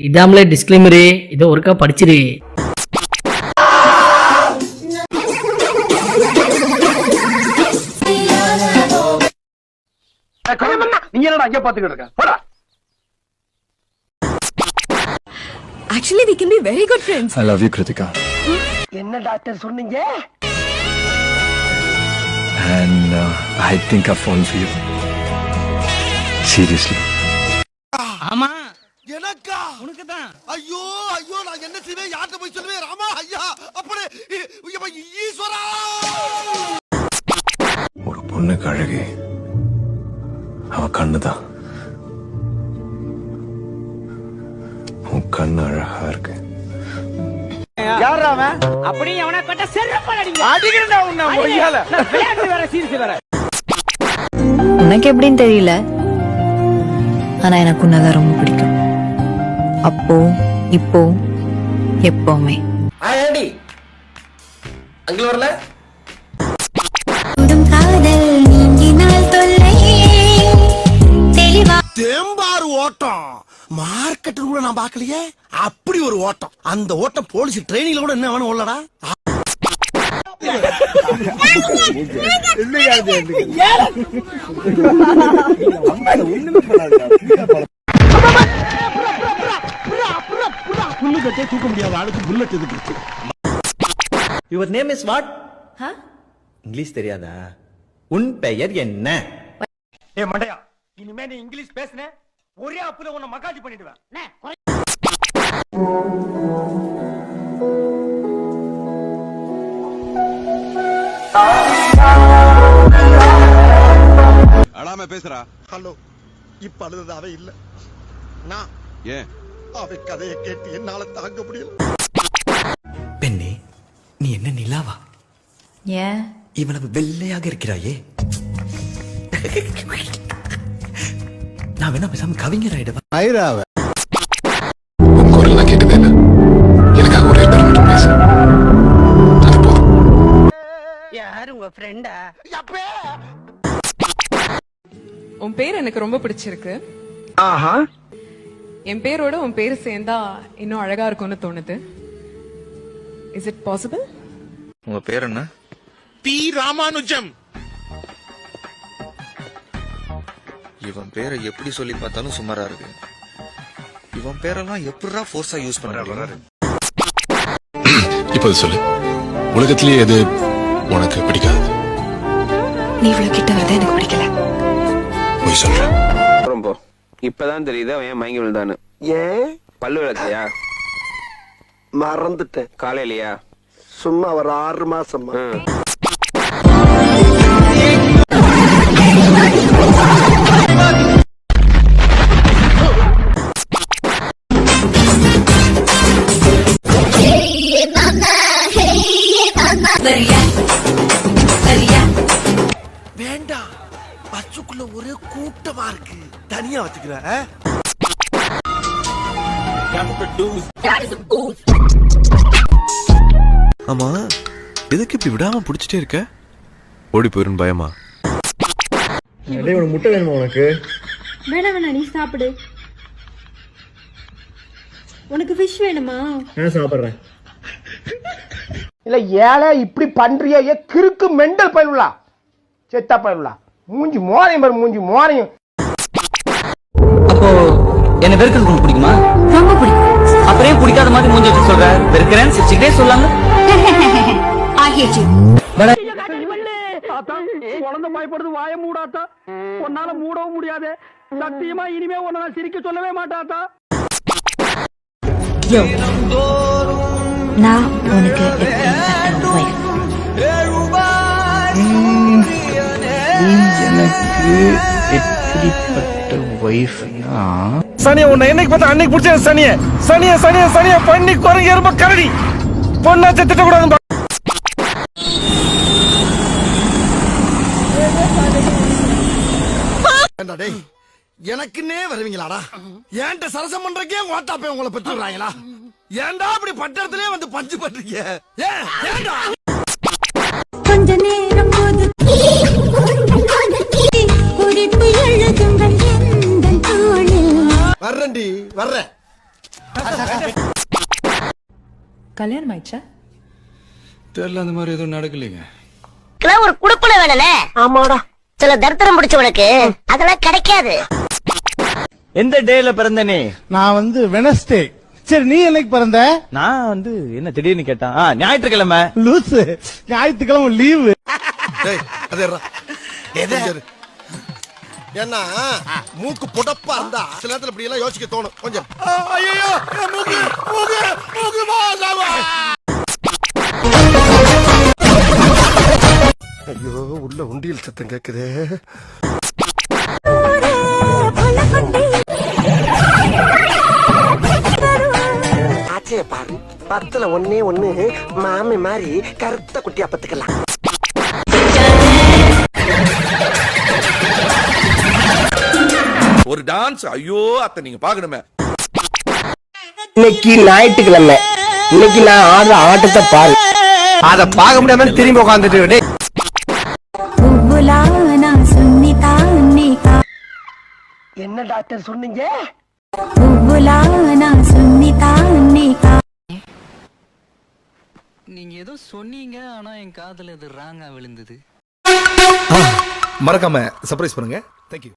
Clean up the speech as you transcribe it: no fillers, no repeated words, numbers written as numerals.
இதாமலே disclaimer, இதை ஒருக்கா படிச்சிரு. நீங்க என்னடா அங்க பாத்துக்கிட்டு இருக்க? போடா. Actually, we can be very good friends. I love you, Kritika. என்ன டாக்டர் சொன்னீங்க? And I think I've fallen for you. Seriously. ஆமா, எனக்கா? உனக்கு தான். ஐயோ ஐயோ, நான் என்ன செய்வேன்? யார்கிட்ட போய் சொல்லுவேன்? ராமா ஐயா, அப்படி ஈஸ்வரா! ஒரு பொண்ணுக்கு அழகு அவ கண்ணுதான். உன் கண்ணு அழகா இருக்கு. யாரா அவன்? அப்படியே அவனை கட்ட செருப்பால அடிங்க. அடிக்கிறடா உன்னை மொய்யால. விளையாட்டு வேற சீரிஸ் வேற. உனக்கு எப்படின்னு தெரியல, ஆனா எனக்கு உன்னதான் ரொம்ப பிடிக்கும். அப்போ இப்போ எப்பவுமே. ஆண்டி அங்க வரல. தேம்பாறு ஓட்டம் மார்க்கெட் கூட நான் பாக்கலையே. அப்படி ஒரு ஓட்டம். அந்த ஓட்டம் போலீஸ் ட்ரைனிங்ல கூட என்ன வேணும் உள்ளடா. புல்லுக்கட்டே தூக்க முடியாத ஆளுக்கு புல்லட் எதுக்கு? Your name is what? English தெரியாதா? உன் பெயர் என்ன? ஏ மண்டையா, இனிமே நீ இங்கிலீஷ் பேசுன ஒரே அப்புல உன்னை மக்காஜி பண்ணிடுவேன். அழாம பேசுறா. ஹலோ, இப்ப அழுது அவ இல்ல, நான். ஏன்? அவ கதையை கேட்டு என்னால தாங்க முடியல. பெண்ணே, நீ என்ன நிலாவா? ஏன் இவ்வளவு வெள்ளையாக இருக்கிறாயே. நான் வேணா பேசாம கவிஞர் ஆயிடுவா. ஐராவ உன் குரல் தான் கேட்குது. என்ன எனக்காக ஒரே பேர் மட்டும் பேசு. அது போதும். யாரு உங்க ஃப்ரெண்டா? உன் பேர் எனக்கு ரொம்ப பிடிச்சிருக்கு. ஆஹா. என் பேரோட உன் பேர் சேர்ந்தா இன்னும் அழகா இருக்கும்னு தோணுது. Is it possible? உங்க பேர் என்ன? பி ராமானுஜம். இவன் பேரை எப்படி சொல்லி பார்த்தாலும் சுமாரா இருக்கு. இவன் பேரெல்லாம் எப்படிடா ஃபோர்ஸா யூஸ் பண்றாரு? இப்போ சொல்லு, உலகத்திலேயே எது உனக்கு பிடிக்காது? நீ இவ்வளவு கிட்ட வரத எனக்கு பிடிக்கல. போய் சொல்ற. ரொம்ப இப்பதான் தெரியுது அவன் ஏன் மயங்கி விழுந்தான்னு. ஏன்? பல்லு விளக்கையா? மறந்துட்டேன். காலையிலயா? சும்மா ஒரு 6 மாசமா. வேண்டாம், பச்சுக்குள்ள ஒரே கூட்டமா இருக்கு. தனியா வச்சுக்கிறேன். ஆமா, எதுக்கு இப்படி விடாம புடிச்சிட்டே இருக்க? ஓடி போயிரும் பயமா? முட்டை வேணுமா உனக்கு? வேணாம், நீ சாப்பிடு. உனக்கு ஃபிஷ் வேணுமா? நான் சாப்பிடுறேன். இல்ல ஏழை இப்படி பண்றியே, கிறுக்கு மெண்டல் பயிலுலா, செத்தா பயிலுலா, மூஞ்சி மோரையும் பாரு, மூஞ்சி மோரையும். அப்போ என்ன வெறுக்கிறது உனக்கு பிடிக்குமா? ரொம்ப பிடிக்கும். அப்படியே பிடிக்காத மாதிரி மூஞ்சி வச்சு சொல்ற. வெறுக்கிறேன் சிரிச்சுக்கிட்டே சொல்லாங்க. I hate you. குழந்தை பயப்படுது, வாய மூடாத்தா. உன்னால மூடவும் முடியாது. சத்தியமா இனிமே உன்னை நான் சிரிக்க சொல்லவே மாட்டாத்தா. நான் உனக்கு எப்படிப்பட்ட wife? எனக்கு எப்படிப்பட்ட வைஃப்னா? சனிய உன்னை என்னைக்கு பார்த்தா அன்னைக்கு பிடிச்ச சனிய சனிய சனிய சனிய பண்ணி குறைங்க ரொம்ப கரடி பொண்ணா திட்ட கூடாது. எனக்குன்னே வருவீங்களாடா? ஏன்ட்ட சரசம் பண்றக்கே ஓட்டாப்பே உங்களை பெற்றுறாங்களா? ஏன்டா அப்படி பட்டத்திலே வந்து பஞ்சு பண்றீங்க? ஏன்டா? கொஞ்ச நேரம் போது குறிப்பு எழுதுங்கள் எந்த தோளில். வர்றேன்டி, வர்றேன். கல்யாணம் ஆயிடுச்சா? தெரியல, அந்த மாதிரி எதுவும் நடக்கலைங்க. ஒரு குடுப்புல வேணனே. ஆமாடா. சில தரித்திரம் முடிச்சவனுக்கு அதெல்லாம் கிடைக்காது. எந்த டேல பிறந்த நீ? நான் வந்து வெனஸ்டே. சரி, நீ என்னைக்கு பிறந்த? நான் வந்து என்ன திடீர்னு கேட்டான். ஞாயிற்றுக்கிழமை. லூசு, ஞாயிற்றுக்கிழமை லீவு. டேய், அது ஏறா. ஏன்னா மூக்கு புடப்பா இருந்தா சில நேரத்துல இப்படி எல்லாம் யோசிக்க தோணும் கொஞ்சம். ஐயோ, மூக்கு மூக்கு மூக்கு மாசாவா. ஐயோ, உள்ள உண்டியல் சத்தம் கேக்குதே. ஆச்சே பாரு, 10ல ஒண்ணே ஒண்ணு மாமி மாதிரி கருத்த குட்டியா பத்துக்கலாம். ஒரு டான்ஸ், ஐயோ அத்தை நீங்க பாக்கணுமே. இன்னைக்கு ஞாயிற்றுக்கிழமை, இன்னைக்கு நான் ஆடுற ஆட்டத்தை பாரு. அத பார்க்க முடியாம திரும்பி உட்காந்துட்டு என்ன டாக்டர் சொன்னீங்க? நீங்க ஏதோ சொன்னீங்க, ஆனா என் காதுல இது ராங்கா விழுந்தது. மறக்காம சர்ப்ரைஸ் பண்ணுங்க. தேங்க்யூ.